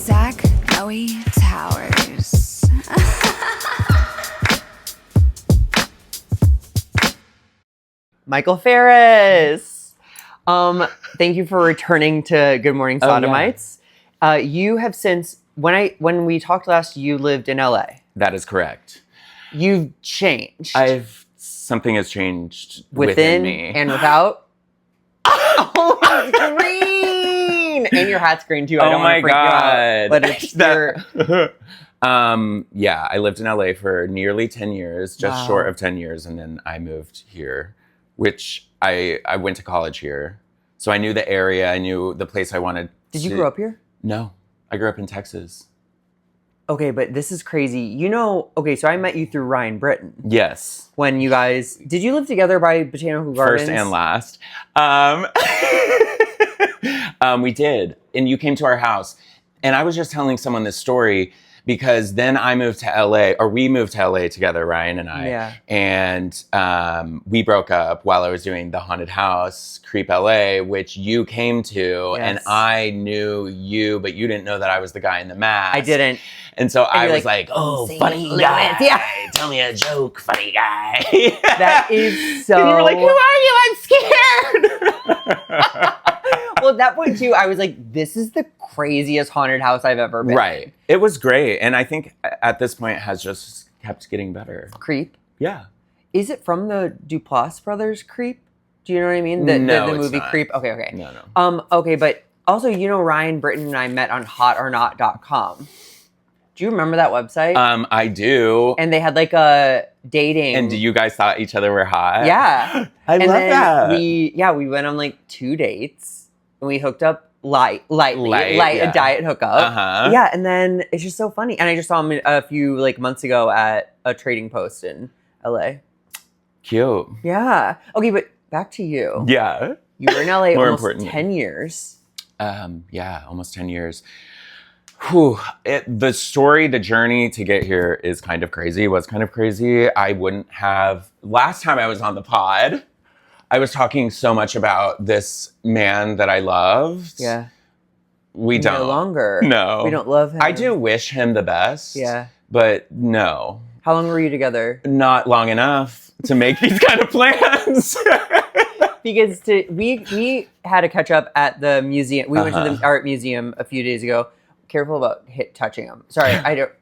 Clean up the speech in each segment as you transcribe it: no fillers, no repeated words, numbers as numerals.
Zach Noe Towers. Michael Fariss. Thank you for returning to Good Morning Sodomites. Yeah. You have since, when we talked last, you lived in LA. That is correct. You've changed. Something has changed within me. And without. Oh, it's green! And your hat's green too. I don't want to freak you out, but it's yeah, I lived in LA for nearly 10 years, just short of 10 years, and then I moved here, which I went to college here. So I knew the area, I knew the place I wanted. Did you grow up here? No, I grew up in Texas. Okay, but this is crazy. So I met you through Ryan Britton. Yes. When you guys, did you live together by Botanical Gardens? First and last. We did. And you came to our house. And I was just telling someone this story because then I moved to LA, or we moved to LA together, Ryan and I. Yeah. And we broke up while I was doing the haunted house, Creep LA, which you came to. Yes. And I knew you, but you didn't know that I was the guy in the mask. I didn't. And so I was like, oh, funny guy. Yeah. Tell me a joke, funny guy. That is so... And you were like, who are you? I'm scared. Well, at that point, too, I was like, this is the craziest haunted house I've ever been. Right. It was great. And I think at this point, it has just kept getting better. Creep? Yeah. Is it from the Duplass brothers Creep? Do you know what I mean? The movie not. Creep? Okay. No. Okay, but also, Ryan Britton and I met on hotornot.com. Do you remember that website? I do. And they had like a dating. And you guys thought each other were hot? Yeah. I love that. We went on like 2 dates. And we hooked up light, yeah. A diet hookup. Uh-huh. Yeah, and then it's just so funny. And I just saw him a few months ago at a trading post in LA. Cute. Yeah. Okay, but back to you. Yeah. You were in LA More almost importantly. 10 years. Yeah, almost 10 years. Whew. The journey to get here is kind of crazy. It was kind of crazy. I wouldn't have... Last time I was on the pod, I was talking so much about this man that I loved. Yeah. We don't. No longer. No. We don't love him. I do wish him the best. Yeah. But no. How long were you together? Not long enough to make these kind of plans. Because we had a catch up at the museum. We went to the art museum a few days ago. Careful about touching him. Sorry, I don't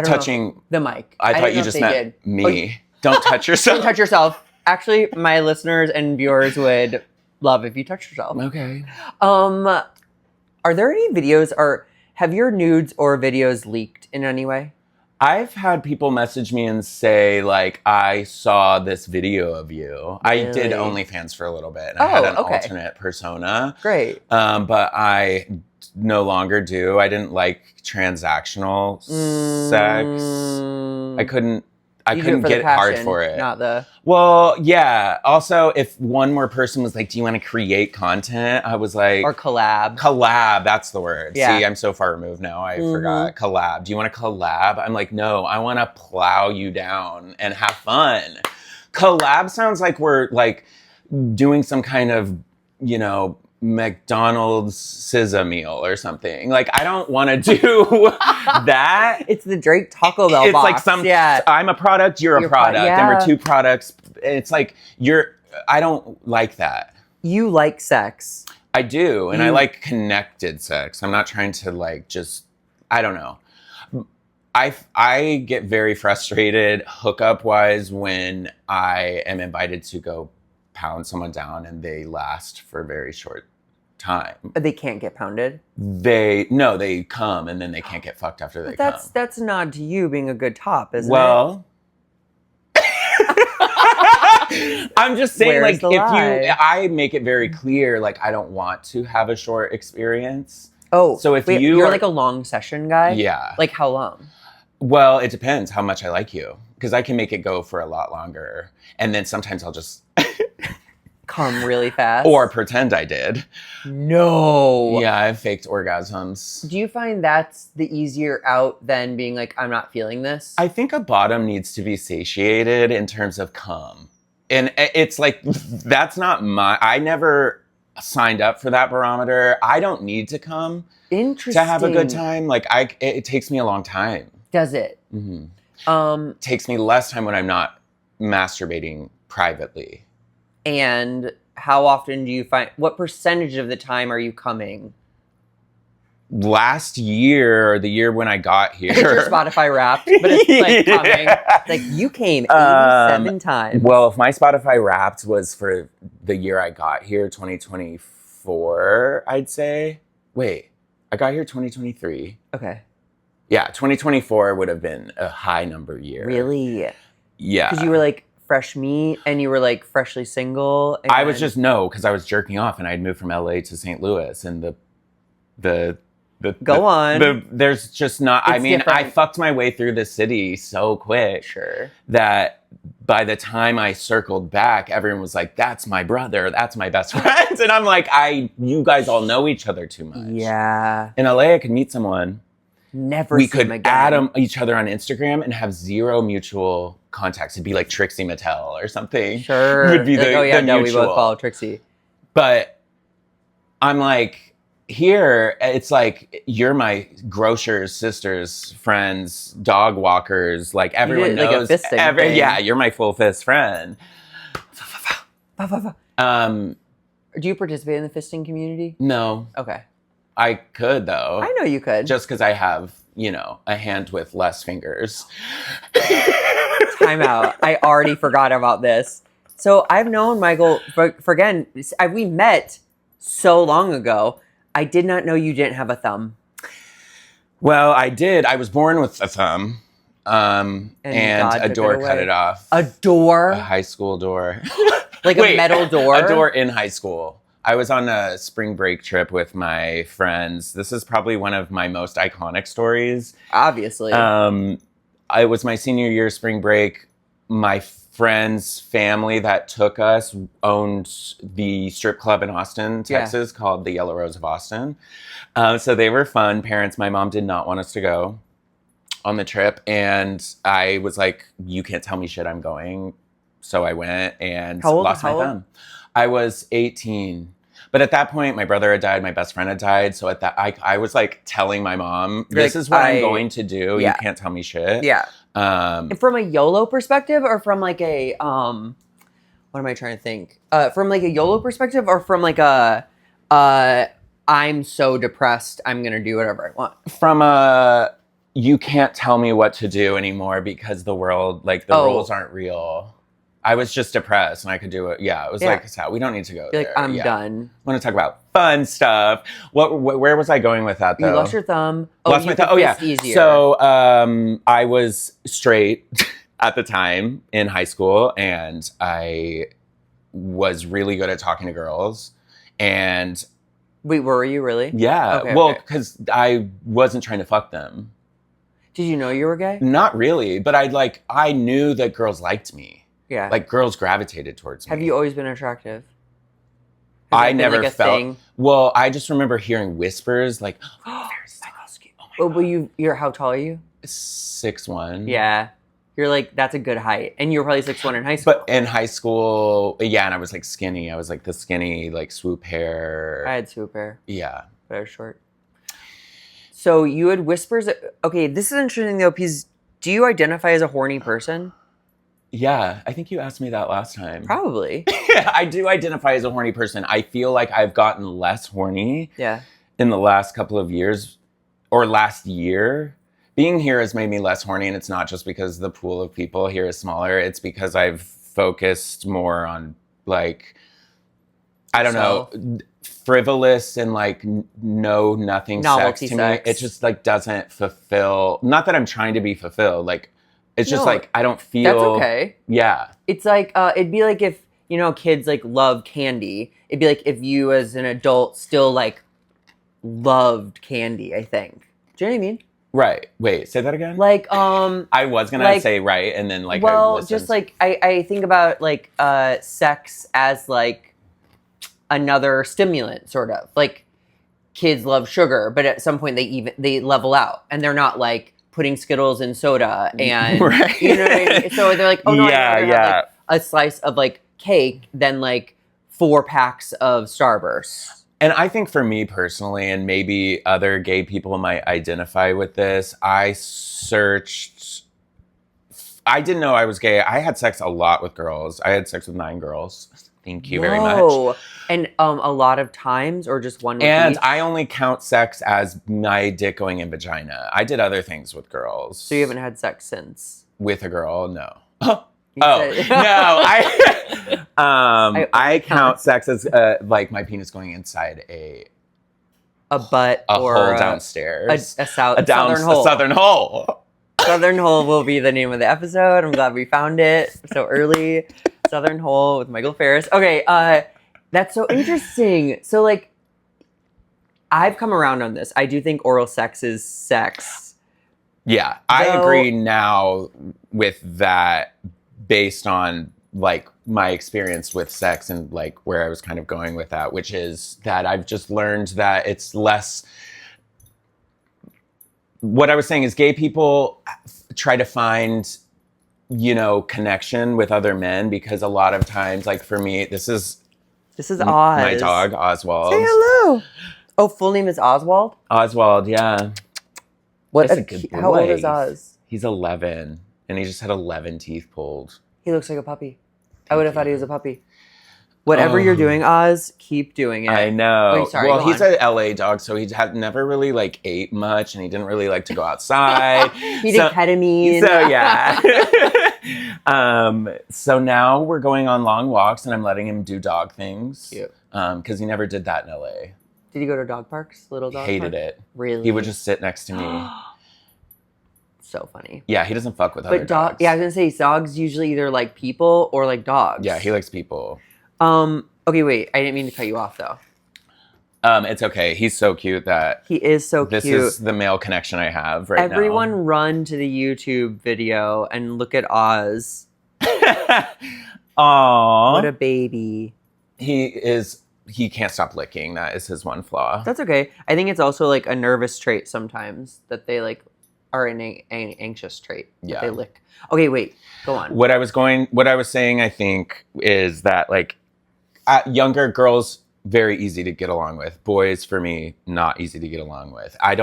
touching know. The mic. I thought you just meant me. Don't touch yourself. Don't touch yourself. Actually, my listeners and viewers would love if you touched yourself. Okay. Are there any videos, or have your nudes or videos leaked in any way? I've had people message me and say, like, I saw this video of you. Really? I did OnlyFans for a little bit. And I had an alternate persona. Great. But I no longer do. I didn't like transactional sex. I couldn't get hard for it. Not the... Well, yeah. Also, if one more person was like, do you want to create content? I was like... Or collab. Collab, that's the word. Yeah. See, I'm so far removed now. I forgot. Collab. Do you want to collab? I'm like, no, I want to plow you down and have fun. Collab sounds like we're like doing some kind of, McDonald's SZA meal or something. Like, I don't want to do that. It's the Drake Taco Bell box. It's like I'm a product, you're a product, and we're two products. It's like I don't like that. You like sex. I do, and I like connected sex. I'm not trying to I don't know. I get very frustrated hookup wise when I am invited to go pound someone down and they last for a very short time. They can't get pounded? They come and then they can't get fucked after they come. That's a nod to you being a good top, isn't it? Well, I'm just saying, I make it very clear, I don't want to have a short experience. Oh, so if you're like a long session guy? Yeah. Like how long? Well, it depends how much I like you, because I can make it go for a lot longer. And then sometimes I'll just come really fast. Or pretend I did. No. Yeah, I've faked orgasms. Do you find that's the easier out than being like, I'm not feeling this? I think a bottom needs to be satiated in terms of cum. And it's like, that's not I never signed up for that barometer. I don't need to come Interesting. to have a good time. Like it takes me a long time. Does it? Mm-hmm. Takes me less time when I'm not masturbating privately. And how often do you find, what percentage of the time are you coming? Last year, or the year when I got here. It's your Spotify Wrapped, but it's like coming. It's like you came 87 times. Well, if my Spotify Wrapped was for the year I got here, 2024, I'd say. Wait, I got here 2023. Okay. Yeah, 2024 would have been a high number year. Really? Yeah. Because you were like fresh meat and you were like freshly single. And... I was just, because I was jerking off and I'd moved from LA to St. Louis and there's just not, It's I mean, different. I fucked my way through the city so quick. Sure. That by the time I circled back, everyone was like, that's my brother, that's my best friend. And I'm like, you guys all know each other too much. Yeah. In LA, I could meet someone. Never we see could them again. add each other on Instagram and have zero mutual contacts. It'd be like Trixie Mattel or something. Sure. It would be the we mutual. both follow Trixie. But I'm like, here, it's like, you're my grocers, sisters, friends, dog walkers. Like, everyone like knows. a fisting thing. Yeah, you're my full fist friend. Do you participate in the fisting community? No. Okay. I could, though. I know you could. Just because I have, a hand with less fingers. Time out. I already forgot about this. So I've known Michael again, we met so long ago. I did not know you didn't have a thumb. Well, I did. I was born with a thumb. And God a door took it cut away. it off. A door? A high school door. Like a metal door? A door in high school. I was on a spring break trip with my friends. This is probably one of my most iconic stories. Obviously. It was my senior year spring break. My friend's family that took us owned the strip club in Austin, Texas, called the Yellow Rose of Austin. So they were fun parents. My mom did not want us to go on the trip. And I was like, you can't tell me shit, I'm going. So I went and lost my thumb. I was 18. But at that point, my brother had died, my best friend had died. So at that, I was like telling my mom, this is what I'm going to do. Yeah. You can't tell me shit. Yeah. From a YOLO perspective, or from like a what am I trying to think? From like a YOLO perspective, or from like a I'm so depressed, I'm gonna do whatever I want. From a you can't tell me what to do anymore because the world, like the rules aren't real. I was just depressed and I could do it. Yeah, it was like, we don't need to go there. Like, I'm done. I want to talk about fun stuff. Where was I going with that, though? You lost your thumb. Lost my thumb. Oh, yeah. Easier. So I was straight at the time in high school, and I was really good at talking to girls. And wait, were you really? Yeah. Okay, well, because I wasn't trying to fuck them. Did you know you were gay? Not really, but I knew that girls liked me. Yeah. Like, girls gravitated towards me. Have you always been attractive? I never felt... Well, I just remember hearing whispers, like, oh, Fariss, oh my God. You're how tall are you? 6'1". Yeah. You're like, that's a good height. And you were probably 6'1" in high school. But in high school, yeah, and I was like skinny. I was like the skinny, like swoop hair. I had swoop hair. Yeah. But I was short. So you had whispers... Okay, this is interesting though, because do you identify as a horny person? Yeah, I think you asked me that last time. Probably. Yeah, I do identify as a horny person. I feel like I've gotten less horny in the last couple of years, or last year. Being here has made me less horny, and it's not just because the pool of people here is smaller. It's because I've focused more on, like, I don't know, frivolous and, like, nothing novelty sex to me. It just, like, doesn't fulfill. Not that I'm trying to be fulfilled, like, it's just like, I don't feel... That's okay. Yeah. It's like, it'd be like if, kids like love candy. It'd be like if you as an adult still like loved candy, I think. Do you know what I mean? Right. Wait, say that again? Like, I was going to say right, and then like, well, just like, I think about like, sex as like another stimulant, sort of. Like, kids love sugar, but at some point they level out, and they're not like putting Skittles in soda, and you know what I mean? So they're like, oh no, I'd rather have like a slice of like cake than like 4 packs of Starburst. And I think for me personally, and maybe other gay people might identify with this, I didn't know I was gay. I had sex a lot with girls. I had sex with 9 girls. Thank you very much. And a lot of times, or just one with And each? I only count sex as my dick going in vagina. I did other things with girls. So you haven't had sex since? With a girl? No. Said- No. I count sex as like my penis going inside a butt or hole downstairs. A southern hole. A southern hole. Southern Hole will be the name of the episode. I'm glad we found it so early. Southern Hole with Michael Fariss. Okay, that's so interesting. So, like, I've come around on this. I do think oral sex is sex. Yeah, I agree now with that based on, like, my experience with sex and, like, where I was kind of going with that, which is that I've just learned that it's less... What I was saying is gay people try to find, you know, connection with other men because a lot of times, like for me, this is Oz. My dog, Oswald. Say hello. Oh, full name is Oswald? Oswald, yeah. What? That's a good boy. How old is Oz? He's 11, and he just had 11 teeth pulled. He looks like a puppy. I would have thought he was a puppy. Whatever you're doing, Oz, keep doing it. I know. Wait, sorry, well, go he's on. an LA dog, so he had never really like ate much, and he didn't really like to go outside. He did ketamine. So yeah. So now we're going on long walks, and I'm letting him do dog things. Cute. Because he never did that in LA. Did he go to dog parks? Little dog Hated parks? it. Really? He would just sit next to me. So funny. Yeah, he doesn't fuck with other dogs. Yeah, I was gonna say dogs usually either like people or like dogs. Yeah, he likes people. Okay, wait. I didn't mean to cut you off though. It's okay. He's so cute that He is so this cute. is the male connection I have right Everyone now. run to the YouTube video and look at Oz. Aww. What a baby. He can't stop licking. That is his one flaw. That's okay. I think it's also like a nervous trait sometimes that they like are an anxious trait. That Yeah. They lick. Okay, wait. Go on. What I was saying, I think, is that like younger girls, very easy to get along with. Boys, for me, not easy to get along with. I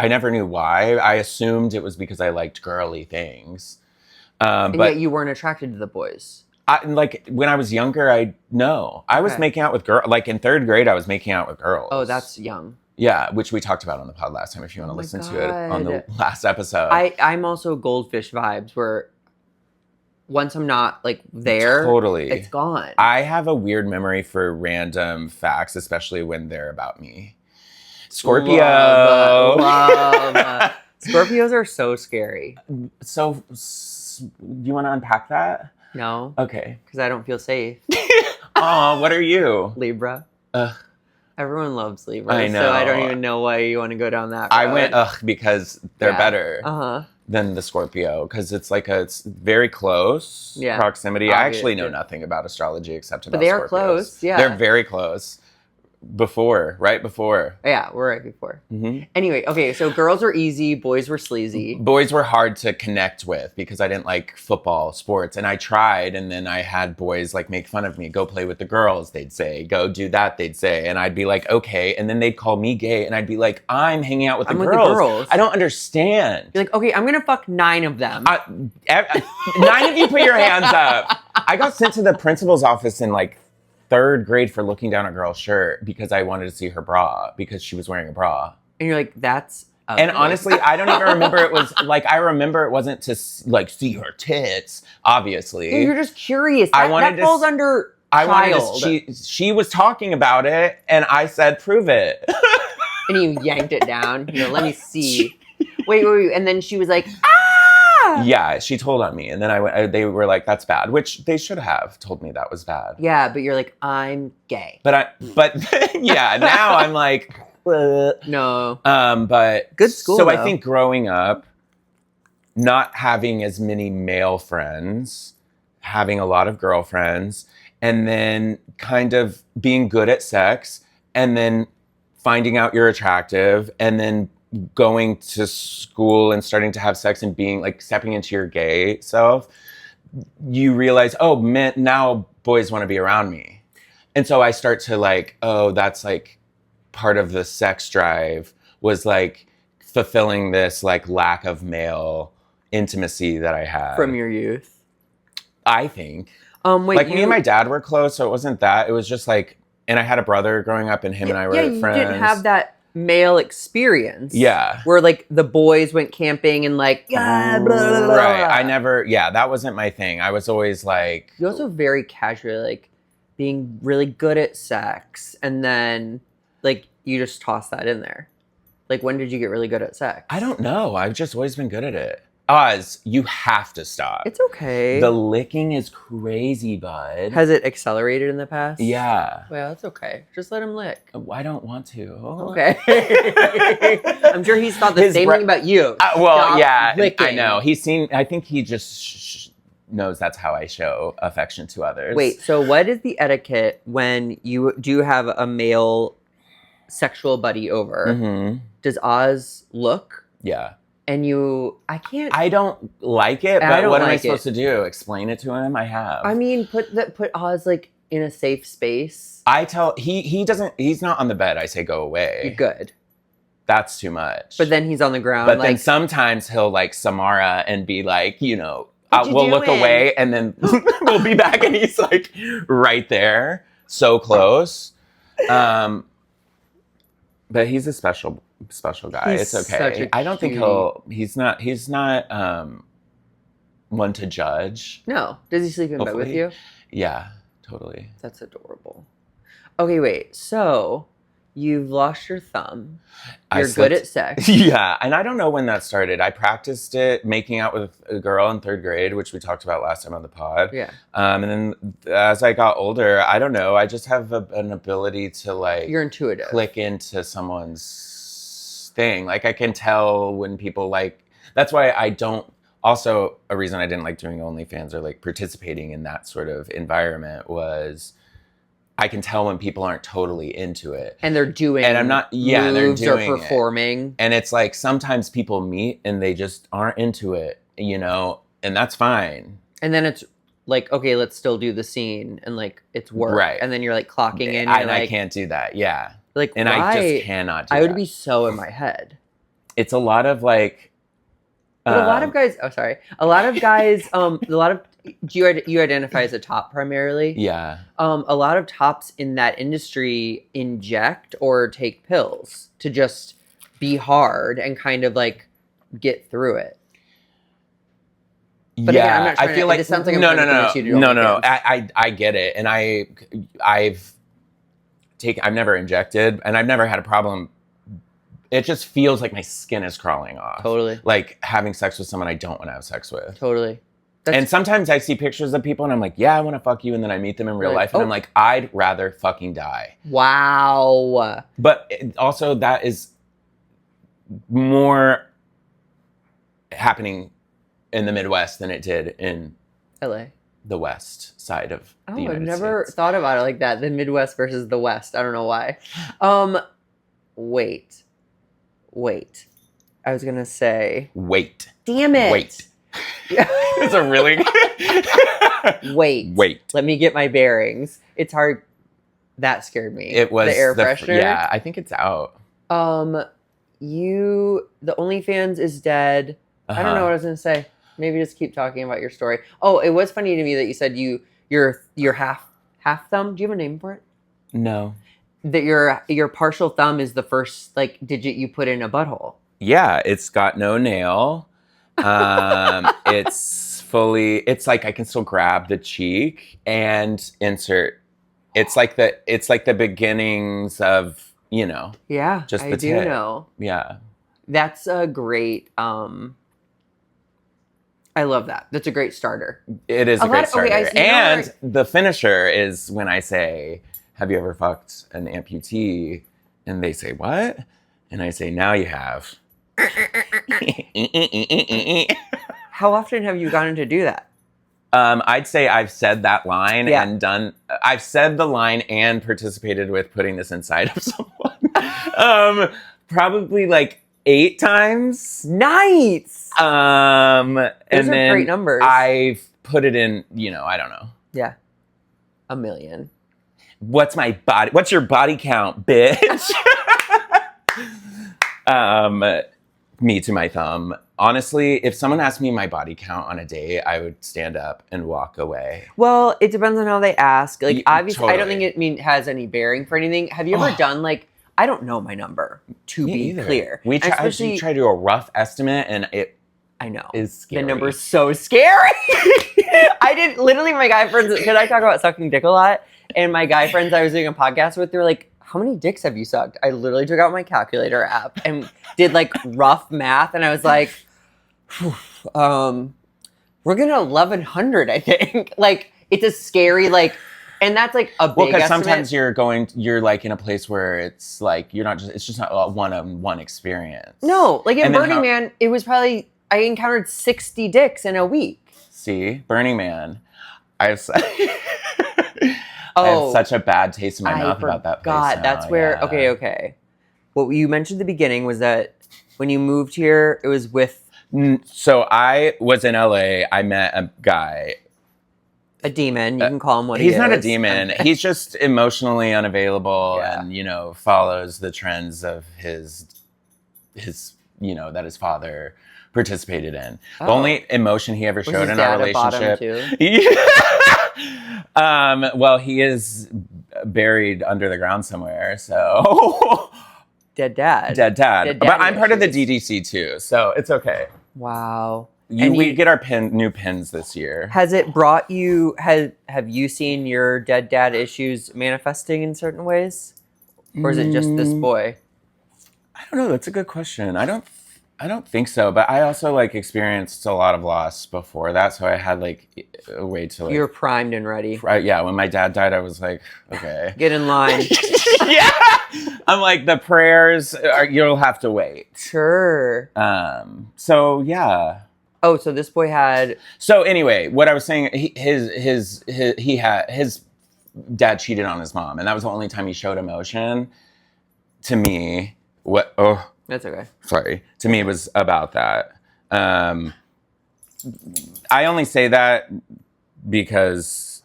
never knew why. I assumed it was because I liked girly things. And But yet you weren't attracted to the boys. like when I was younger, I was Okay. making out with girls. Like in 3rd grade, I was making out with girls. Oh, that's young. Yeah, which we talked about on the pod last time. If you want to Oh my listen to it on the God. last episode, I'm also goldfish vibes where once I'm not like there, totally, it's gone. I have a weird memory for random facts, especially when they're about me. Scorpio. Love. Scorpios are so scary. So, you want to unpack that? No, Okay. because I don't feel safe. Oh, what are you? Libra. Ugh. Everyone loves Libra. I So I don't know. even know why you want to go down that road. I went because they're Yeah. better Uh-huh. than the Scorpio because it's very close proximity. I actually know Obviously. nothing about astrology except about But they are Scorpios. close, yeah. They're very close. Right before. Yeah, we're right before. Mhm. Anyway, okay, so girls were easy, boys were sleazy. Boys were hard to connect with because I didn't like football, sports, and I tried, and then I had boys like make fun of me. Go play with the girls, they'd say. Go do that, they'd say, and I'd be like, okay, and then they'd call me gay, and I'd be like, I'm hanging out with the girls. I don't understand. You're like, okay, I'm gonna fuck 9 of them. 9 of you put your hands up. I got sent to the principal's office in like 3rd grade for looking down a girl's shirt because I wanted to see her bra because she was wearing a bra. And you're like, that's ugly. And honestly, I don't even remember it was like, I remember it wasn't to like see her tits, obviously. Yeah, you're just curious. I That, wanted that to falls s- under I child. wanted to, she was talking about it and I said, prove it. And you yanked it down. You know, let me see. Wait. And then she was like, ah! Yeah, she told on me. And then they were like, that's bad, which they should have told me that was bad. Yeah, but you're like, I'm gay. But yeah, now I'm like, No. but Good school, So I though. think growing up, not having as many male friends, having a lot of girlfriends, and then kind of being good at sex, and then finding out you're attractive, and then going to school and starting to have sex and being like stepping into your gay self, you realize, oh man, now boys want to be around me. And so I start to like, oh, that's like part of the sex drive was like fulfilling this like lack of male intimacy that I had. From your youth. I think. Wait, like me and my dad were close, so it wasn't that. It was just like, and I had a brother growing up and him and I were friends. You didn't have that male experience. Yeah. Where like the boys went camping and like, yeah, blah, blah, blah. Right. I never, that wasn't my thing. I was always like. You're also very casual, like being really good at sex. And then like you just toss that in there. Like when did you get really good at sex? I don't know. I've just always been good at it. Oz, you have to stop. It's okay. The licking is crazy, bud. Has it accelerated in the past? Yeah. Well, it's okay. Just let him lick. I don't want to. Okay. I'm sure he's thought the same thing about you. Well, yeah, licking. I know. I think he just knows that's how I show affection to others. Wait, so what is the etiquette when you do have a male sexual buddy over? Mm-hmm. Does Oz look? Yeah. And I don't like it, but what am I supposed to do? Explain it to him? I have. I mean, put Oz like in a safe space. He's not on the bed. I say go away. You're good. That's too much. But then he's on the ground. But then sometimes he'll like Samara and be like, we'll look away and then we'll be back and he's like right there. So close. But he's a special guy. It's okay. I don't think he's not one to judge. No. Does he sleep in bed with you? Yeah, totally. That's adorable. Okay, wait. So you've lost your thumb. You're good at sex. Yeah, and I don't know when that started. I practiced it making out with a girl in 3rd grade, which we talked about last time on the pod. Yeah. And then as I got older, I don't know. I just have an ability to like. You're intuitive. Click into someone's thing. Like I can tell when people like. That's why I don't. Also, a reason I didn't like doing OnlyFans or like participating in that sort of environment was I can tell when people aren't totally into it. And they're doing and I'm not, yeah, moves they're doing or performing. It. And it's like sometimes people meet and they just aren't into it, and that's fine. And then it's like, okay, let's still do the scene and like it's work. Right. And then you're like clocking in. And I can't do that. Yeah. Like, and I just cannot do that. I would be so in my head. It's a lot of like. But a lot of guys, a lot of guys, do you identify as a top primarily? Yeah. A lot of tops in that industry inject or take pills to just be hard and kind of like get through it. But yeah, again, I'm not I feel like it sounds like no. I get it, and I've never injected, and I've never had a problem. It just feels like my skin is crawling off. Totally. Like having sex with someone I don't want to have sex with. Totally. And sometimes I see pictures of people and I'm like, yeah, I want to fuck you. And then I meet them in real life and I'm like, I'd rather fucking die. Wow. But also that is more happening in the Midwest than it did in LA. The West side of the United States. I've never thought about it like that. The Midwest versus the West. I don't know why. Wait. I was going to say. Wait. Damn it. Wait. It's a really. Wait. Let me get my bearings. It's hard. That scared me. It was the air freshener. Yeah, I think it's out. The OnlyFans is dead. I don't know what I was going to say. Maybe just keep talking about your story. Oh, it was funny to me that you said your half thumb. Do you have a name for it? No. That your partial thumb is the first like digit you put in a butthole. Yeah, it's got no nail. It's like I can still grab the cheek and insert. It's like the beginnings of, Yeah, just the I do tip. know. Yeah. That's a great I love that. That's a great starter. It is a great starter. Okay, and the finisher is when I say, have you ever fucked an amputee? And they say, what? And I say, now you have. How often have you gotten to do that? I'd say I've said that line Yeah. I've said the line and participated with putting this inside of someone. Probably like 8 times. Nice! Those and are then great numbers. I've put it in, I don't know. Yeah. 1 million. What's your body count, bitch? Me to my thumb. Honestly, if someone asked me my body count on a date, I would stand up and walk away. Well, it depends on how they ask. Like, obviously, I don't Totally. think it has any bearing for anything. Have you ever done, like, I don't know my number, to Me be either. clear. I Especially, try to do a rough estimate, and it I know. is scary. The number's so scary. I did, literally, my guy friends, because I talk about sucking dick a lot, and my guy friends I was doing a podcast with, they were like, how many dicks have you sucked? I literally took out my calculator app and did, like, rough math, and I was like, we're gonna 1,100, I think. Like, it's a scary, like, and that's like a big Well, because estimate. sometimes you're like in a place where it's like it's just not a one-on-one experience. No, like in And then Burning Man, it was probably, I encountered 60 dicks in a week. See, Burning Man. I have such a bad taste in my mouth about that place. God, that's where, yeah. okay. What you mentioned at the beginning was that when you moved here, it was with So I was in LA. I met a guy. a demon. You can call him what he is. He's not a demon. He's just emotionally unavailable Yeah. and, follows the trends of his, that his father participated in. The only emotion he ever Was showed his in our dad a bottom relationship. too? Well, he is buried under the ground somewhere, so Dead dad. dead dad. Dead But daddy I'm part of the issues. DDC too, so it's okay. Wow. We get our new pins this year. Has it brought you, have you seen your dead dad issues manifesting in certain ways? Or is it just this boy? I don't know. That's a good question. I don't think so. But I also experienced a lot of loss before that, so I had a way to You're primed and ready. yeah. When my dad died, I was like, okay, Get in line. yeah. I'm like, the prayers you'll have to wait. Sure. So yeah. Oh, so this boy had. So anyway, what I was saying, his dad cheated on his mom, and that was the only time he showed emotion to me. That's okay. Sorry. To me, it was about that. I only say that because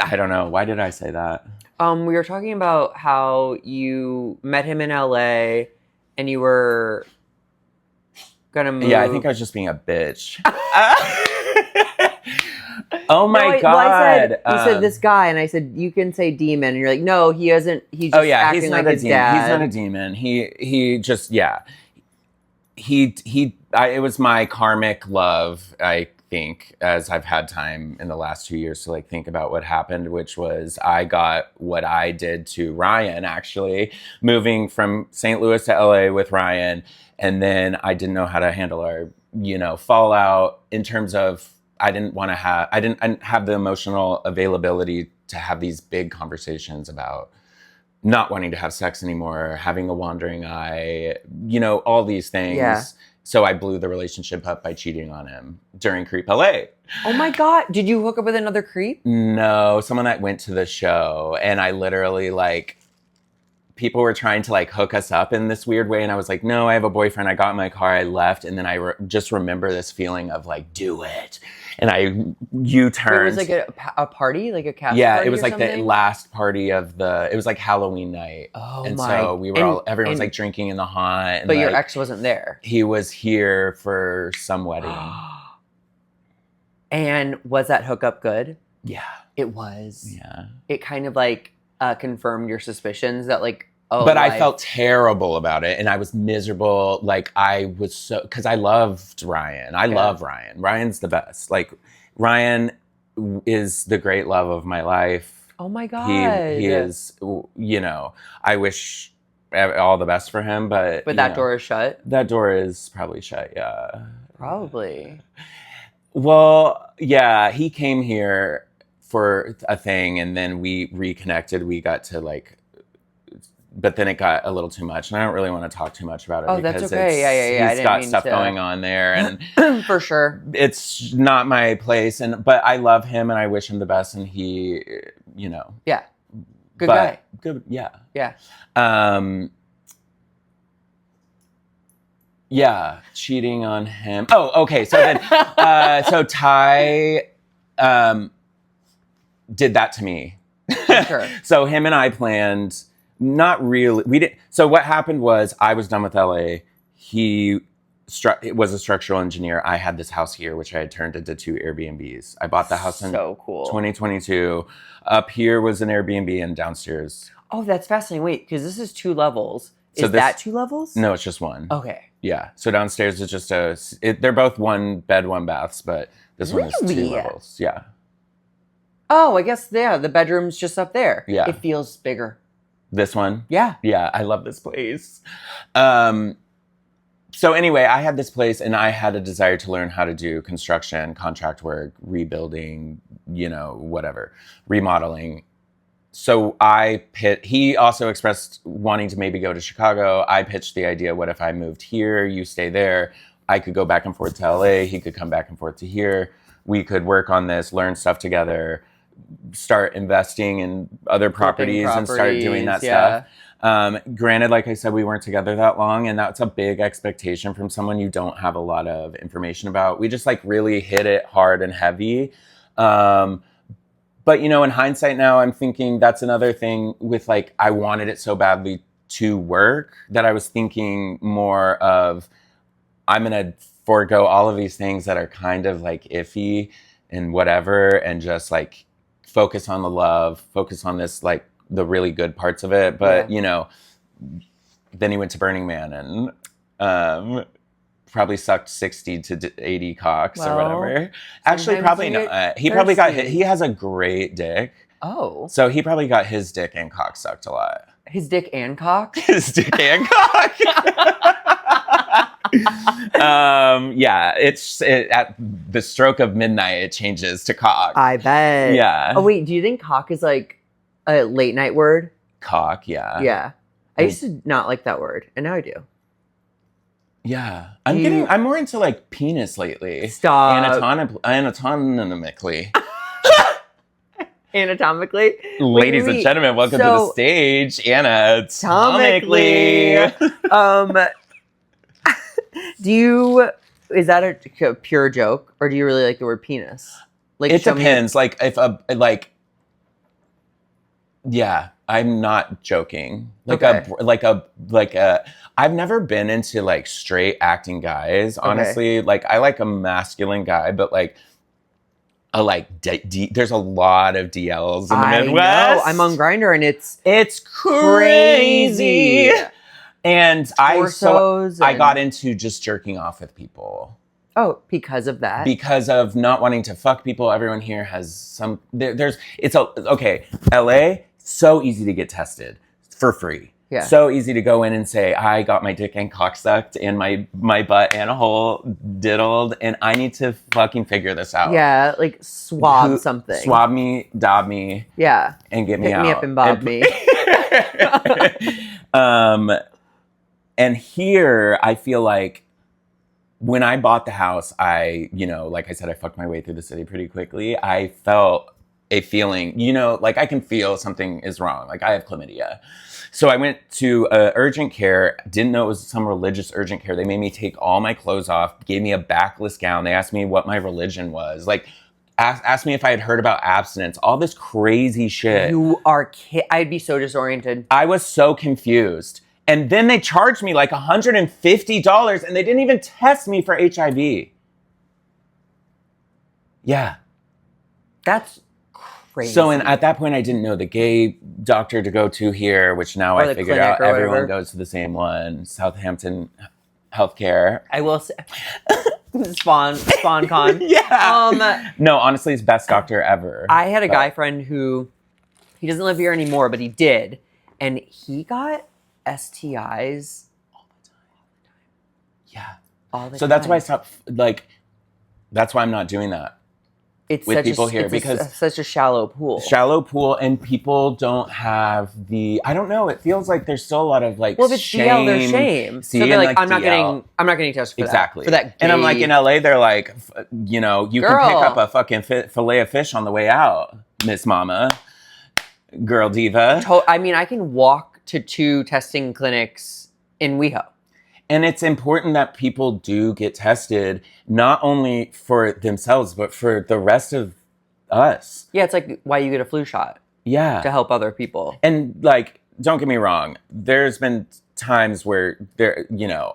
I don't know. Why did I say that? We were talking about how you met him in LA and you were gonna move. Yeah, I think I was just being a bitch. Oh my God. Well, you said this guy, and I said, you can say demon. And you're like, no, he isn't. He's just acting he's like not a his demon. dad. He's not a demon. He just, yeah. It was my karmic love, I think, as I've had time in the last 2 years to think about what happened, which was I got what I did to Ryan, actually, moving from St. Louis to LA with Ryan. And then I didn't know how to handle our, fallout in terms of I didn't have the emotional availability to have these big conversations about not wanting to have sex anymore, having a wandering eye, all these things. Yeah. So I blew the relationship up by cheating on him during Creep LA. Oh my God. Did you hook up with another creep? No, someone that went to the show, and I literally people were trying to hook us up in this weird way, and I was like, no, I have a boyfriend. I got in my car, I left, and then I just remember this feeling of do it. And I U-turned. It was a party, like a cast yeah, party it was or the something? last party of it was Halloween night. Oh and my. so we were everyone was drinking in the hot. And But your ex wasn't there. He was here for some wedding. And was that hookup good? Yeah. It was. Yeah. It kind of confirmed your suspicions that but I felt terrible about it, and I was miserable. I was so, because I loved Ryan. I love Ryan. Ryan's the best. Ryan is the great love of my life. Oh my God. He is, I wish all the best for him, but that door is shut? That door is probably shut, yeah. Probably. Well, yeah, he came here for a thing, and then we reconnected. We got to but then it got a little too much, and I don't really want to talk too much about it. Oh, that's okay. Yeah. He's got stuff going on there, and for sure, it's not my place. But I love him, and I wish him the best. And he, yeah, good guy. Good, yeah, yeah. Yeah, cheating on him. Oh, okay. So then, so Ty, did that to me. I'm sure. So him and I planned, not really. We didn't. So what happened was I was done with LA. He was a structural engineer. I had this house here, which I had turned into 2 Airbnbs. I bought the house in So cool. 2022. Up here was an Airbnb and downstairs. Oh, that's fascinating. Wait, because this is 2 levels. So Is that 2 levels? No, it's just 1. Okay. Yeah. So downstairs is just they're both 1 bed, 1 baths, but this one is 2 Really? levels. Yeah. Oh, I guess, yeah, the bedroom's just up there. Yeah. It feels bigger. This one? Yeah. Yeah, I love this place. So anyway, I had this place and I had a desire to learn how to do construction, contract work, rebuilding, whatever, remodeling. So he also expressed wanting to maybe go to Chicago. I pitched the idea, what if I moved here, you stay there? I could go back and forth to LA. He could come back and forth to here. We could work on this, learn stuff together, start investing in other properties and start doing that stuff. Granted, like I said, we weren't together that long, and that's a big expectation from someone you don't have a lot of information about. We just really hit it hard and heavy. But in hindsight now, I'm thinking that's another thing with I wanted it so badly to work that I was thinking more of, I'm going to forego all of these things that are kind of iffy and whatever, and just focus on the love, focus on this, the really good parts of it. But, then he went to Burning Man and probably sucked 60 to 80 cocks or whatever. Actually, probably not. He probably got hit. He has a great dick. Oh. So he probably got his dick and cock sucked a lot. His dick and cock? His dick and cock. Yeah, at the stroke of midnight, it changes to cock. I bet. Yeah. Oh, wait, do you think cock is a late night word? Cock, yeah. Yeah. I used to not like that word, and now I do. Yeah. I'm more into penis lately. Stop. Anatomically. Anatomically? Ladies and gentlemen, welcome to the stage. Anatomically. Is that a pure joke, or do you really like the word penis? It depends. Yeah, I'm not joking. I've never been into straight acting guys. Honestly, I like a masculine guy, but there's a lot of DLs in the Midwest. Know. I'm on Grindr, and it's crazy. And I got into just jerking off with people. Oh, because of that? Because of not wanting to fuck people. Everyone here has LA, so easy to get tested for free. Yeah. So easy to go in and say, I got my dick and cock sucked and my butt and a hole diddled, and I need to fucking figure this out. Yeah, swab something. Swab me, dob me. Yeah. And get me out. Pick me up and bob me. And here, I feel when I bought the house, I I said, I fucked my way through the city pretty quickly. I felt a feeling, I can feel something is wrong. I have chlamydia. So I went to urgent care, didn't know it was some religious urgent care. They made me take all my clothes off, gave me a backless gown. They asked me what my religion was. Asked me if I had heard about abstinence, all this crazy shit. You are I'd be so disoriented. I was so confused. And then they charged me $150 and they didn't even test me for HIV. Yeah. That's crazy. So at that point, I didn't know the gay doctor to go to here, which now I figured out everyone goes to the same one, Southampton Healthcare. I will say, SpawnCon. Yeah. No, honestly, it's best doctor ever. I had a guy friend who, he doesn't live here anymore, but he did. And he got STIs all the time. Yeah. All the time. So that's why I stopped, that's why I'm not doing that. It's with people here because such a shallow pool. And people don't have I don't know. It feels like there's still a lot of well, if it's shame. DL, there's shame. See, so they're and I'm not getting tested for exactly. For that. And I'm in LA, they're you can pick up a fucking fillet of fish on the way out, Miss Mama, girl diva. I can walk to 2 testing clinics in WeHo. And it's important that people do get tested, not only for themselves, but for the rest of us. Yeah, it's why you get a flu shot. Yeah. to help other people. And like, don't get me wrong. There's been times where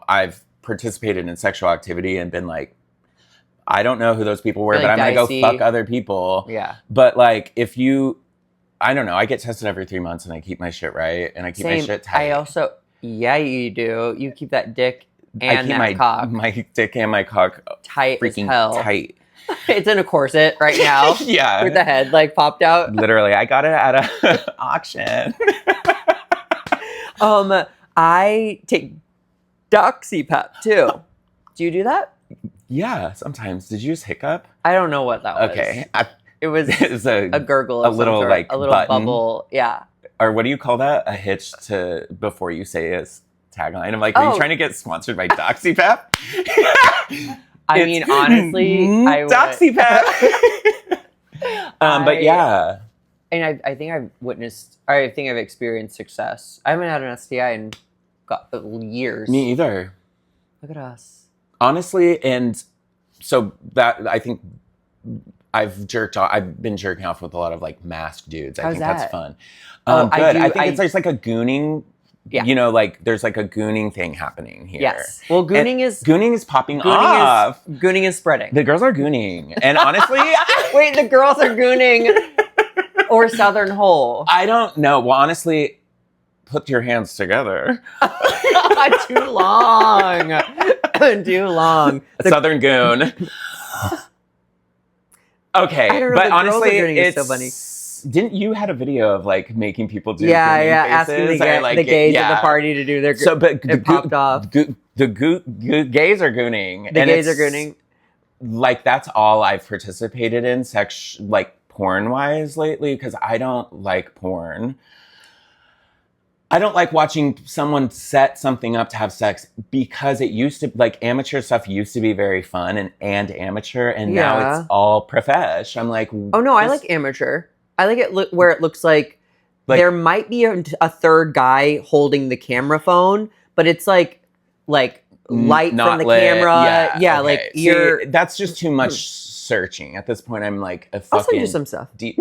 I've participated in sexual activity and been like, I don't know who those people were, but I'm going to go fuck other people. Yeah. But like, I don't know. I get tested every 3 months and I keep my shit right. And I keep my shit tight. I also, you do. You keep that dick and that cock. My dick and my cock tight freaking as hell. tight. It's in a corset right now. Yeah. With the head like popped out. Literally. I got it at an auction. I take Doxypep too. Do you do that? Yeah, sometimes. Did you just hiccup? I don't know what that was. Okay. It was a gurgle, a little sort, like a little button. Bubble. Yeah. Or what do you call that? A hitch to before you say his tagline. I'm like, are you trying to get sponsored by Doxypep? I mean, honestly, I would. Doxypep. But yeah. And I think I've experienced success. I haven't had an STI in years. Me either. Look at us. Honestly, and so that I think I've been jerking off with a lot of like masked dudes. I think that's fun. Good. I think it's just like a gooning. Yeah. Like there's like a gooning thing happening here. Yes. Well, gooning is popping off. Gooning is spreading. The girls are gooning, and honestly, wait, the girls are gooning or Southern Hole? I don't know. Well, honestly, put your hands together. Too long. Too long. Southern goon. Okay, I don't know, but honestly, it's so funny. Didn't you had a video of like making people do asking the gays at the party to do their but it popped off. The gays are gooning. The gays are gooning. Like that's all I've participated in like porn wise lately because I don't like porn. I don't like watching someone set something up to have sex because it used to, like, amateur stuff used to be very fun and amateur, and now it's all profesh. I'm like, oh no, I like amateur. I like it where it looks like there might be a third guy holding the camera phone, but it's like light from the lit. camera. Yeah, okay. like you're. See, that's just too much searching. At this point, I'm like a fucking. I'll send you some stuff. Deep.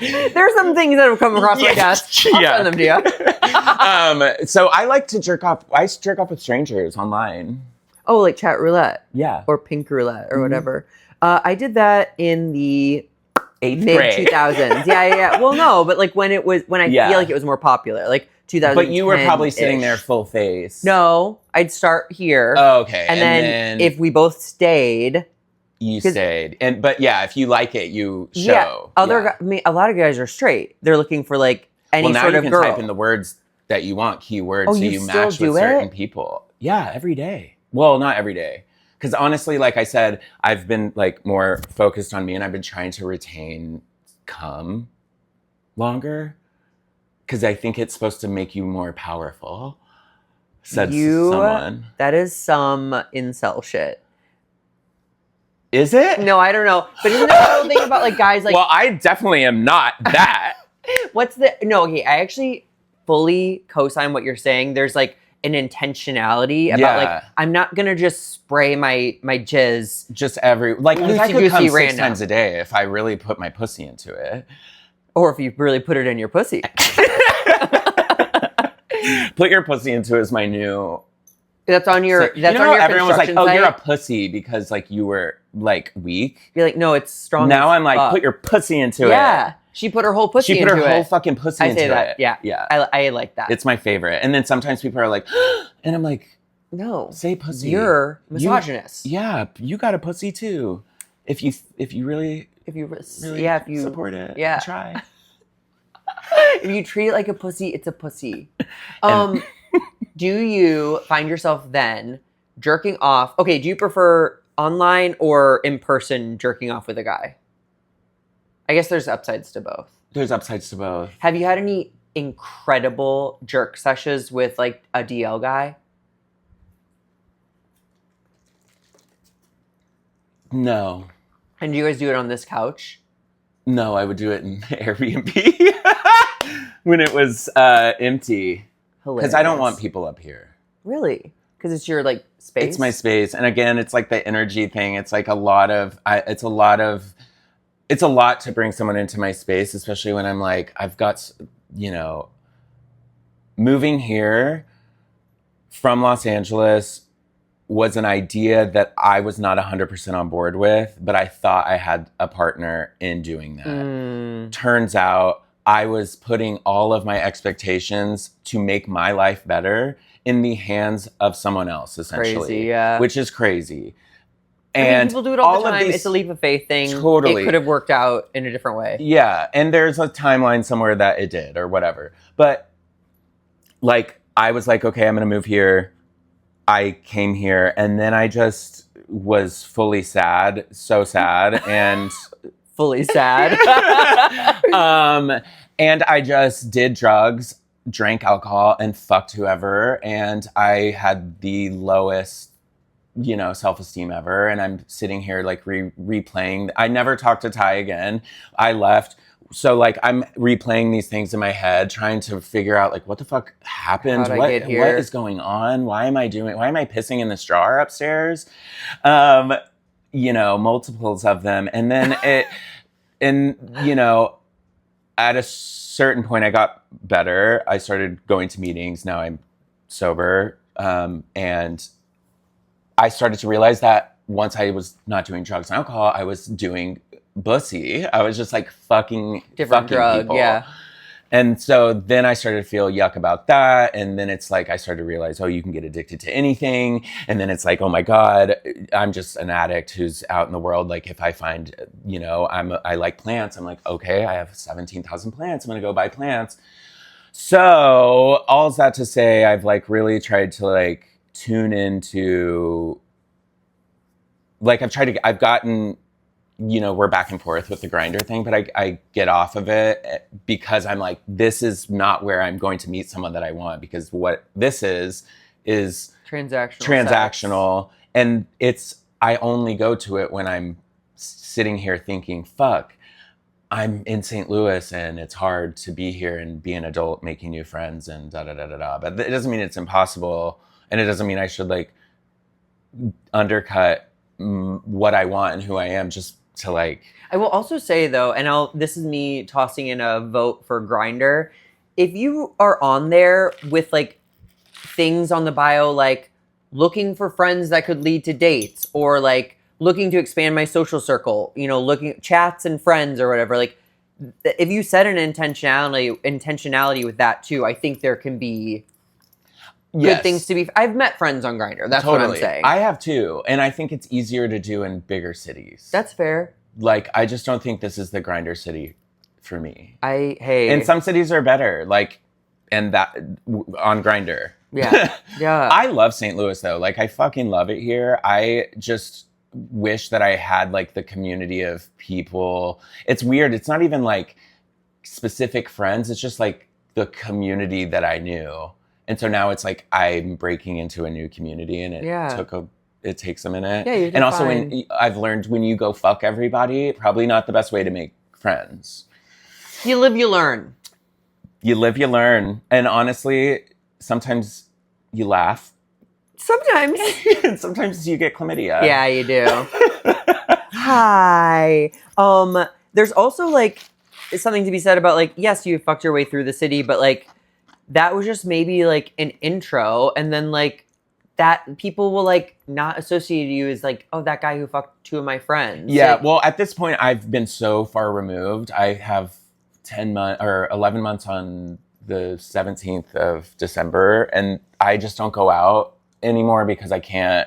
There's some things that have come across my desk. I'll send them to you. So I like to jerk off. I jerk off with strangers online. Oh, like chat roulette. Yeah. Or pink roulette or whatever. I did that in the mid 2000s. Yeah. Well, no, but like when I feel like it was more popular, like 2000. But you were probably sitting there full face. No, I'd start here. Oh, okay. And then if we both stayed. You stayed. But yeah, if you like it, you show. Yeah. A lot of guys are straight. They're looking for like any sort of girl. Now you can type in the words that you want, keywords, so you match with certain people. Yeah, every day. Well, not every day. Because honestly, like I said, I've been like more focused on me and I've been trying to retain cum longer. Because I think it's supposed to make you more powerful. Said someone. That is some incel shit. Is it? No, I don't know. But isn't there a whole thing about like guys like... Well, I definitely am not that. I actually fully co-sign what you're saying. There's like an intentionality about like, I'm not going to just spray my jizz. Just I could come 6 times a day if I really put my pussy into it. Or if you really put it in your pussy. Put your pussy into is my new... That's on your. So, that's on your. Everyone was like, "Oh, site? You're a pussy because like you were like weak." You're like, no, it's strong. Now I'm like, put your pussy into it. Yeah, she put her whole pussy into it. She put her whole fucking pussy into it. I say that. Yeah. I like that. It's my favorite. And then sometimes people are like, and I'm like, no, say pussy. You're misogynist. You got a pussy too. If you really support it. Yeah, try. If you treat it like a pussy, it's a pussy. Do you find yourself then jerking off? Okay, do you prefer online or in person jerking off with a guy? I guess there's upsides to both. There's upsides to both. Have you had any incredible jerk sessions with like a DL guy? No. And do you guys do it on this couch? No, I would do it in Airbnb when it was empty. Because I don't want people up here. Really? Because it's your like space? It's my space. And again, it's like the energy thing. It's like a lot of it's a lot to bring someone into my space, especially when I'm like, I've got, you know, moving here from Los Angeles was an idea that I was not 100% on board with, but I thought I had a partner in doing that. Turns out I was putting all of my expectations to make my life better in the hands of someone else, essentially. Crazy, yeah. Which is crazy. I mean, And people do it all the time. It's a leap of faith thing. Totally. It could have worked out in a different way. Yeah, and there's a timeline somewhere that it did or whatever. But like, I was like, okay, I'm going to move here. I came here, and then I just was fully sad, so sad, and fully sad. And I just did drugs, drank alcohol, and fucked whoever, and I had the lowest, you know, self-esteem ever. And I'm sitting here like replaying. I never talked to Ty again. I left. So like I'm replaying these things in my head, trying to figure out like what the fuck happened, what is going on, why am I pissing in this jar upstairs? You know, multiples of them. And then you know, at a certain point I got better. I started going to meetings. Now I'm sober. And I started to realize that once I was not doing drugs and alcohol, I was doing bussy. I was just like fucking drug, people. Yeah. And so then I started to feel yuck about that. And then it's like I started to realize, oh, you can get addicted to anything. And then it's like, oh my God, I'm just an addict who's out in the world. Like if I find, you know, I like plants, I'm like, okay, I have 17,000 plants. I'm gonna go buy plants. So all that to say, I've like really tried to like tune into, like I've gotten, you know, we're back and forth with the grinder thing, but I get off of it because I'm like, this is not where I'm going to meet someone that I want, because what this is transactional. And I only go to it when I'm sitting here thinking, fuck, I'm in St. Louis and it's hard to be here and be an adult making new friends and da da da da da. But it doesn't mean it's impossible. And it doesn't mean I should like undercut what I want and who I am just to like. I will also say though, and this is me tossing in a vote for Grindr. If you are on there with like things on the bio, like looking for friends that could lead to dates, or like looking to expand my social circle, you know, looking at chats and friends or whatever, like if you set an intentionality with that too, I think there can be good things to be. I've met friends on Grindr. That's totally what I'm saying. I have too. And I think it's easier to do in bigger cities. That's fair. Like, I just don't think this is the Grindr city for me. Hey. And some cities are better, like, and that on Grindr. Yeah. Yeah. I love St. Louis though. Like, I fucking love it here. I just wish that I had like the community of people. It's weird. It's not even like specific friends. It's just like the community that I knew. And so now it's like I'm breaking into a new community, and it takes a minute. Yeah, and also when I've learned when you go fuck everybody, probably not the best way to make friends. You live, you learn. You live, you learn. And honestly, sometimes you laugh. Sometimes. And sometimes you get chlamydia. Yeah, you do. Hi. There's also like something to be said about like, yes, you fucked your way through the city, but like that was just maybe like an intro, and then like that people will like not associate you as like, oh, that guy who fucked two of my friends. Yeah, like, well, at this point I've been so far removed. I have 10 months or 11 months on the 17th of December, and I just don't go out anymore because I can't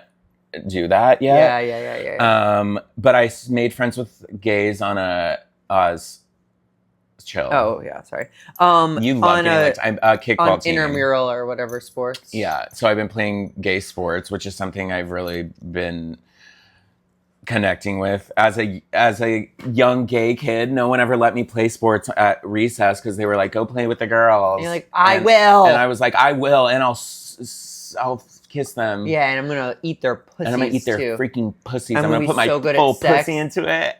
do that yet. Yeah. But I made friends with gays on a Oz chill. Oh yeah, sorry. You love getting kickball on team. Intramural or whatever sports. Yeah, so I've been playing gay sports, which is something I've really been connecting with as a young gay kid. No one ever let me play sports at recess because they were like, "Go play with the girls." And you're like, "I will," and I was like, "I will," and I'll kiss them. Yeah, and I'm gonna eat their pussies. And I'm gonna eat their freaking pussies. I'm gonna put my so full pussy into it.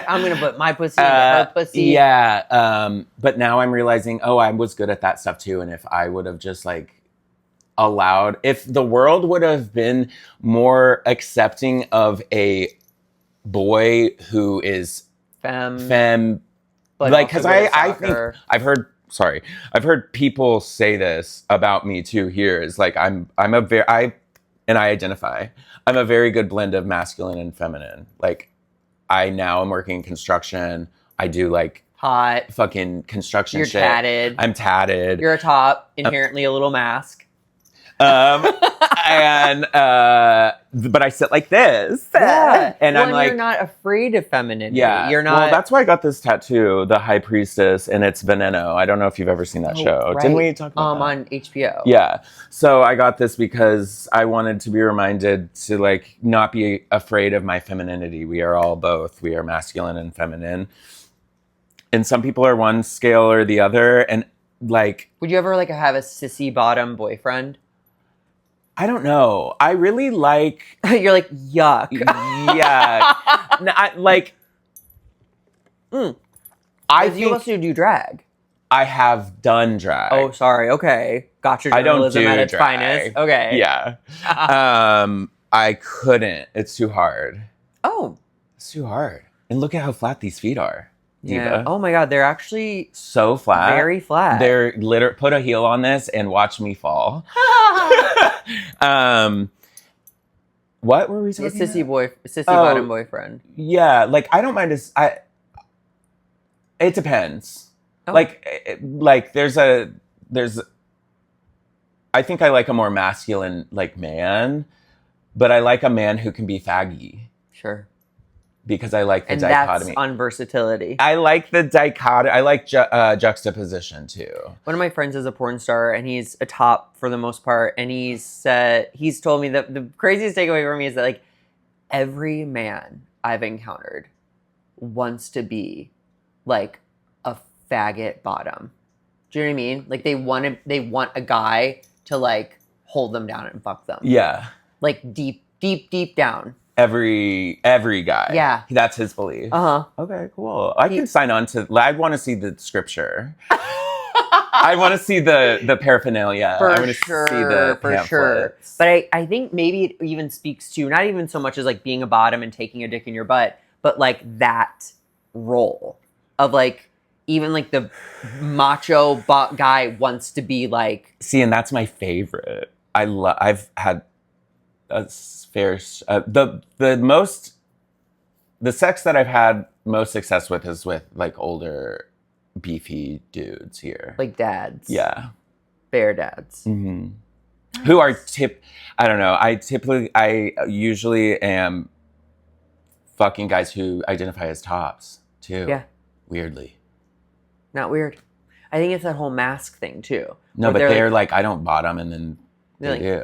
I'm gonna put my pussy into her pussy. Yeah. But now I'm realizing, I was good at that stuff too. And if I would have just like allowed, if the world would have been more accepting of a boy who is femme, but like, because also good at I think soccer. I've heard people say this about me too. Here is like I'm I identify. I'm a very good blend of masculine and feminine. Like I now am working in construction. I do like Hot. fucking construction You're shit. tatted. I'm tatted. You're a top, inherently a little mask. And but I sit like this. Yeah. And well, I'm like, you're not afraid of femininity. yeah. You're not. Well, that's why I got this tattoo, the High Priestess, and it's Veneno. I don't know if you've ever seen that show. Right. Didn't we talk about that? On HBO. Yeah. So I got this because I wanted to be reminded to like not be afraid of my femininity. We are all both. We are masculine and feminine. And some people are one scale or the other. And like, would you ever like have a sissy bottom boyfriend? I don't know. I really like. You're like, yuck. Yeah. You also do drag. I have done drag. Oh, sorry. Okay. Gotcha. I don't Journalism do at its drag. finest. Okay. Yeah. I couldn't. It's too hard. Oh. It's too hard. And look at how flat these feet are. Yeah. Diva. Oh my God. They're actually So flat. very flat. They're put a heel on this and watch me fall. What were we talking about? Sissy bottom boyfriend. Yeah, like I don't mind this. It depends. Oh. Like there's I think I like a more masculine like man, but I like a man who can be faggy Sure. because I like the And dichotomy. that's on versatility. I like the dichotomy. I like juxtaposition too. One of my friends is a porn star, and he's a top for the most part. And he's told me that the craziest takeaway for me is that like every man I've encountered wants to be like a faggot bottom. Do you know what I mean? Like they want a guy to like hold them down and fuck them. Yeah. Like deep down. Every guy. Yeah. That's his belief. Uh-huh. Okay, cool. I can sign on to. I want to see the scripture. I want to see the paraphernalia. I want to see the pamphlets. But I think maybe it even speaks to not even so much as like being a bottom and taking a dick in your butt, but like that role of like even like the macho guy wants to be like. See, and that's my favorite. I've had a fair the sex that I've had most success with is with like older beefy dudes here, Like dads. yeah, Bear dads. mm-hmm. Who are I don't know. I usually am fucking guys who identify as tops too. Yeah. Weirdly. Not weird. I think it's that whole mask thing too. No, where but they're like, I don't bottom, and then they like, do.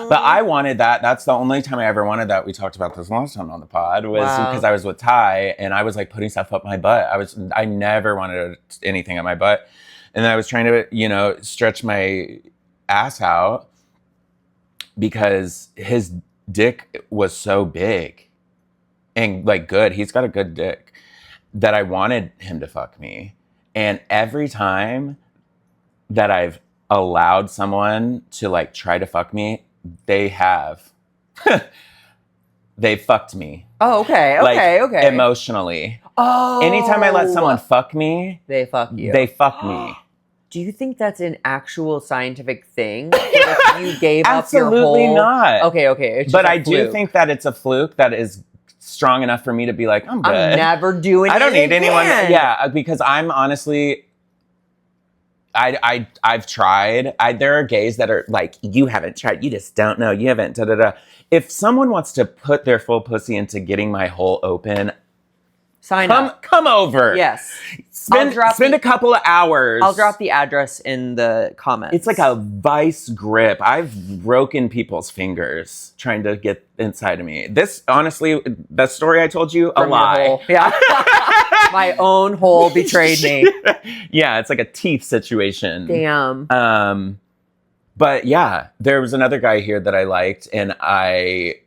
But I wanted that. That's the only time I ever wanted that. We talked about this last time on the pod was because I was with Ty and I was like putting stuff up my butt. I never wanted anything up my butt. And I was trying to, stretch my ass out because his dick was so big and like good. He's got a good dick that I wanted him to fuck me. And every time that I've allowed someone to like try to fuck me, they fucked me. Oh, okay, okay. Emotionally. Oh. Anytime I let someone fuck me, they fuck you. They fuck me. Do you think that's an actual scientific thing? Like you gave up your whole... Absolutely not. Okay. It's but just a I do fluke. think that it's a fluke that is strong enough for me to be like, I'm good. I'm never doing it. I don't need anyone. again. Yeah, because I'm honestly... I've tried. There are gays that are like, you haven't tried. You just don't know. You haven't. Da da da. If someone wants to put their full pussy into getting my hole open, come over. Yes. Spend a couple of hours. I'll drop the address in the comments. It's like a vice grip. I've broken people's fingers trying to get inside of me. This, honestly, the story I told you, a lie. Yeah. My own hole betrayed me. Yeah, it's like a teeth situation. Damn. But yeah, there was another guy here that I liked, and I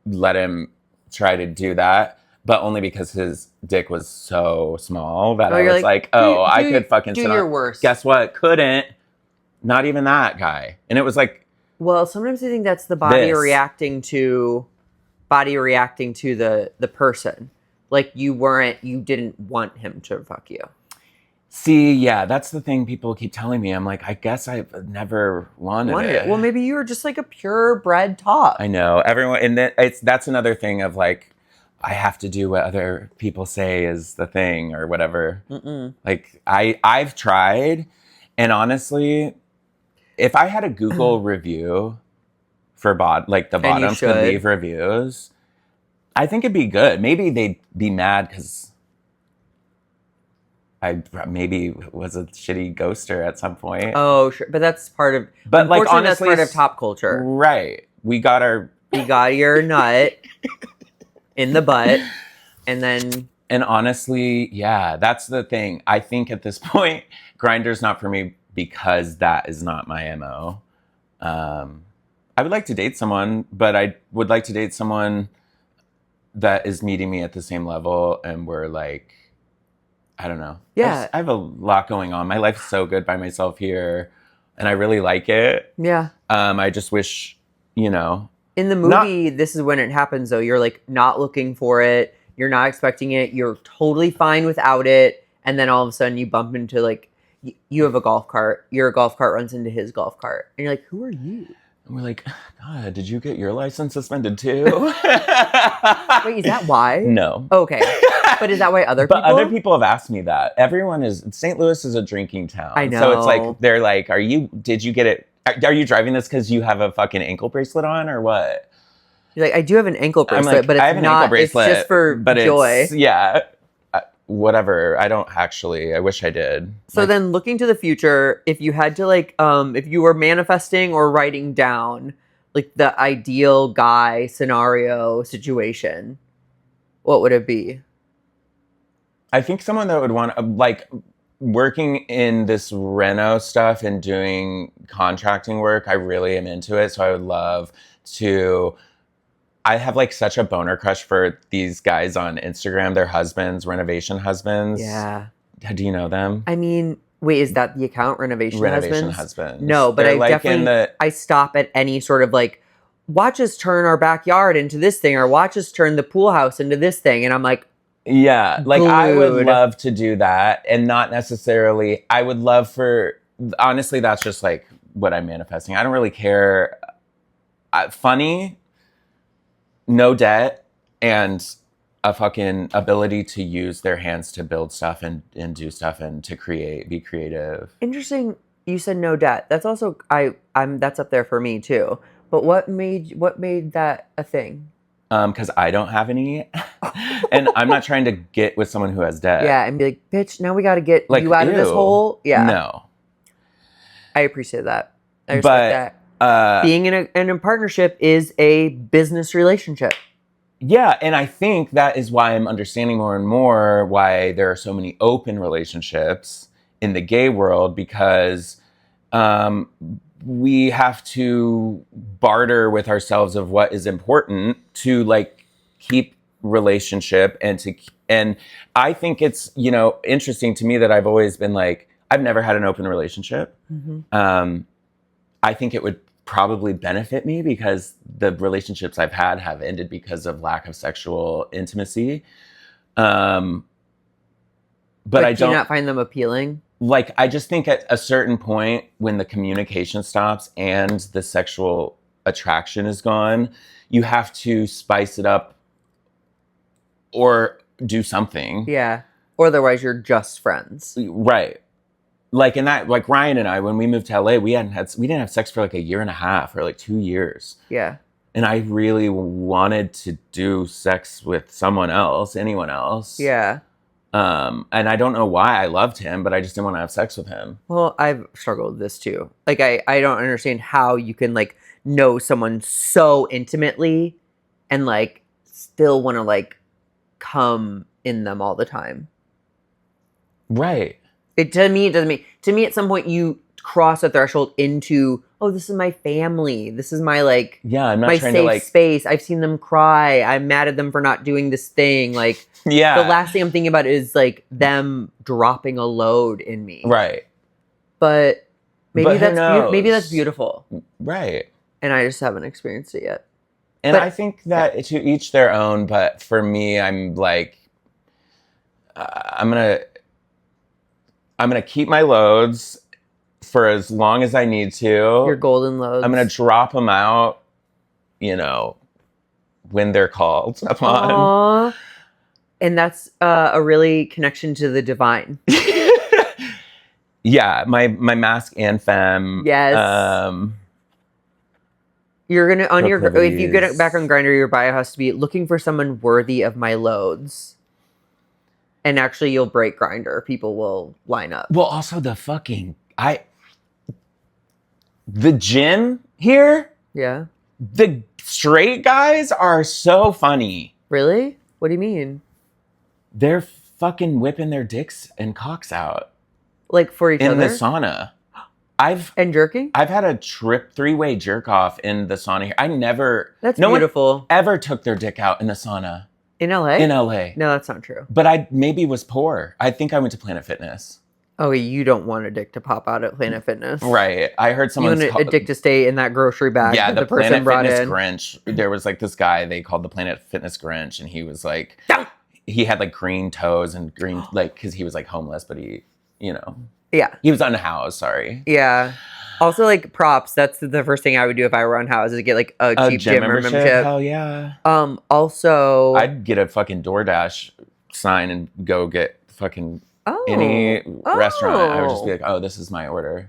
let him try to do that, but only because his dick was so small that I was like, I could fucking do sit your on. worst. Guess what? Couldn't. Not even that guy. And it was like, well, sometimes I think that's the body reacting to the person. Like you didn't want him to fuck you. See, yeah, that's the thing people keep telling me. I'm like, I guess I've never wanted it. Well, maybe you were just like a purebred top. I know everyone, and that's another thing of like, I have to do what other people say is the thing or whatever. Like I've tried, and honestly, if I had a Google review for the bottoms could leave reviews, I think it'd be good. Maybe they'd be mad because I maybe was a shitty ghoster at some point. Oh, sure, but that's part of. But like honestly, that's part of top culture, right? We got your nut in the butt, and then. And honestly, yeah, that's the thing. I think at this point, Grindr's not for me because that is not my MO. I would like to date someone, but I would like to date someone that is meeting me at the same level, and we're like, I don't know. Yeah. I have a lot going on. My life's so good by myself here, and I really like it. Yeah. I just wish, In the movie, this is when it happens, though. You're, like, not looking for it. You're not expecting it. You're totally fine without it. And then all of a sudden you bump into, like, you have a golf cart. Your golf cart runs into his golf cart. And you're like, who are you? And we're like, God, did you get your license suspended too? Wait, is that why? No. Okay. But is that why other people? But other people have asked me that. St. Louis is a drinking town. I know. So it's like, they're like, did you get it? Are you driving this because you have a fucking ankle bracelet on or what? You're like, I do have an ankle bracelet, like, but it's not, it's just for joy. Yeah. Whatever. I don't actually. I wish I did. So then looking to the future, if you had to if you were manifesting or writing down like the ideal guy scenario situation, what would it be? I think someone that would want working in this reno stuff and doing contracting work. I really am into it. So I would love to. I have such a boner crush for these guys on Instagram. Their husbands, renovation husbands. Yeah. Do you know them? I mean, wait, is that the account, renovation husbands? No, but I stop at any sort of watch us turn our backyard into this thing, or watch us turn the pool house into this thing, and I'm like, yeah, I would love to do that, and not necessarily. I would love for honestly, that's just what I'm manifesting. I don't really care. Funny. No debt, and a fucking ability to use their hands to build stuff and do stuff and to be creative. Interesting. You said no debt. That's also that's up there for me too. But what made that a thing? Because I don't have any, and I'm not trying to get with someone who has debt. Yeah, and be like, bitch, now we got to get you out of this hole. Yeah, no. I appreciate that. I respect that. Being in a partnership is a business relationship. Yeah, and I think that is why I'm understanding more and more why there are so many open relationships in the gay world, because we have to barter with ourselves of what is important to keep relationship and I think it's interesting to me that I've always been I've never had an open relationship. Mm-hmm. I think it would probably benefit me because the relationships I've had have ended because of lack of sexual intimacy. But I do you not find them appealing? I just think at a certain point when the communication stops and the sexual attraction is gone, you have to spice it up or do something. Yeah. Or otherwise you're just friends. Right. Ryan and I, when we moved to LA, we didn't have sex for a year and a half or 2 years. Yeah. And I really wanted to do sex with someone else, anyone else. Yeah. And I don't know why I loved him, but I just didn't want to have sex with him. Well, I've struggled with this too. I don't understand how you can know someone so intimately and still want to come in them all the time. Right. It doesn't mean. To me, at some point, you cross a threshold into, oh, this is my family. This is my I'm not my trying safe to space. I've seen them cry. I'm mad at them for not doing this thing. Yeah. The last thing I'm thinking about is them dropping a load in me. Right. But maybe that's beautiful. Right. And I just haven't experienced it yet. And I think that to each their own. But for me, I'm I'm gonna keep my loads for as long as I need to. Your golden loads. I'm gonna drop them out, when they're called upon. Aww. And that's a really connection to the divine. Yeah, my mask and femme. Yes. You're gonna on your if you get it back on Grindr, your bio has to be looking for someone worthy of my loads. And actually, you'll break Grindr. People will line up. Well, also the gym here. Yeah. The straight guys are so funny. Really? What do you mean? They're fucking whipping their dicks and cocks out. Like for each other? In the sauna. And jerking? I've had a three-way jerk off in the sauna here. That's no beautiful. one ever took their dick out in the sauna. In LA? In LA. No, that's not true. But I maybe was poor. I think I went to Planet Fitness. Oh, you don't want a dick to pop out at Planet Fitness. Right. I heard someone. You want a dick to stay in that grocery bag that the person Planet brought Fitness in. Grinch. There was like this guy they called the Planet Fitness Grinch, and he was like, he had like green toes and green, like, because he was like homeless, but he, Yeah. He was unhoused, sorry. Yeah. Also, like, props. That's the first thing I would do if I were unhoused is get like a cheap gym membership. Hell yeah. Also, I'd get a fucking DoorDash sign and go get fucking any restaurant. I would just be like, oh, this is my order.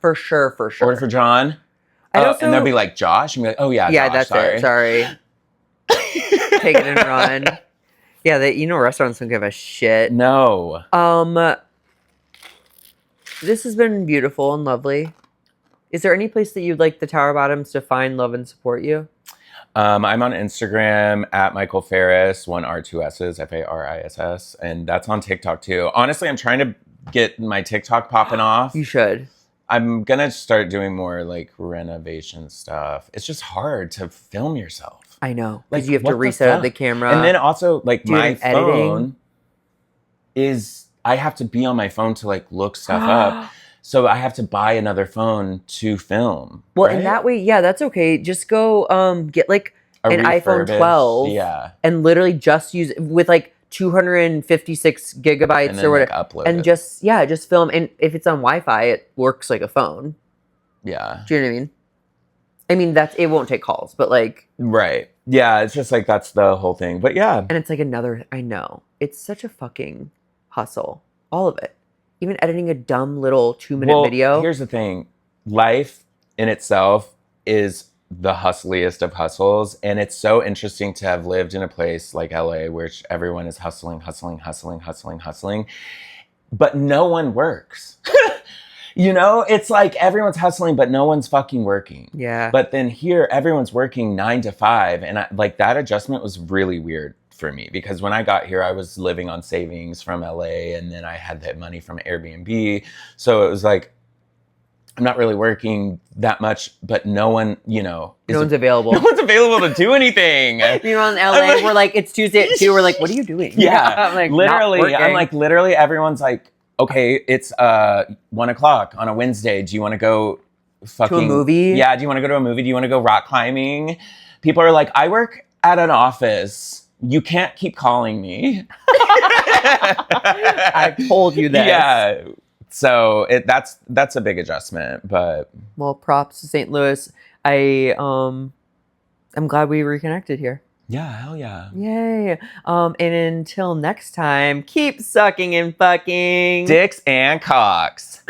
For sure. Order for John. And they'll be like, Josh? And be like, oh yeah, yeah, Josh, that's sorry. it. Sorry. Take it and run. Yeah, restaurants don't give a shit. No. This has been beautiful and lovely. Is there any place that you'd like the Tower Bottoms to find, love, and support you? I'm on Instagram at Michael Fariss, 1 R 2 S's, Fariss, and that's on TikTok too. Honestly, I'm trying to get my TikTok popping off. You should. I'm gonna start doing more like renovation stuff. It's just hard to film yourself. I know. Like you have to reset the camera. And then also like my phone editing. I have to be on my phone to like look stuff up. So I have to buy another phone to film. Well, in that way, yeah, that's okay. Just go get like an iPhone 12 and literally just use it with like 256 gigabytes or whatever. Like, upload and it. just film. And if it's on Wi-Fi, it works like a phone. Yeah. Do you know what I mean? I mean, it won't take calls, but like. Right. Yeah, it's just like that's the whole thing. But yeah. And it's like I know. It's such a fucking hustle. All of it. Even editing a dumb little 2-minute video. Here's the thing. Life in itself is the hustliest of hustles. And it's so interesting to have lived in a place like LA where everyone is hustling. But no one works. It's like everyone's hustling, but no one's fucking working. Yeah. But then here, everyone's working 9 to 5. And that adjustment was really weird for me because when I got here, I was living on savings from LA and then I had that money from Airbnb. So it was like, I'm not really working that much, but no one, no one's available. No one's available to do anything. In LA, we're like, it's Tuesday at 2. We're like, what are you doing? Yeah. I'm like, literally everyone's like, okay, it's 1 o'clock on a Wednesday. Do you want to go to a movie? Yeah. Do you want to go to a movie? Do you want to go rock climbing? People are like, I work at an office. You can't keep calling me. I told you that. Yeah. So that's a big adjustment, but props to St. Louis. I'm glad we reconnected here. Yeah, hell yeah. Yay. And until next time, keep sucking and fucking dicks and cocks.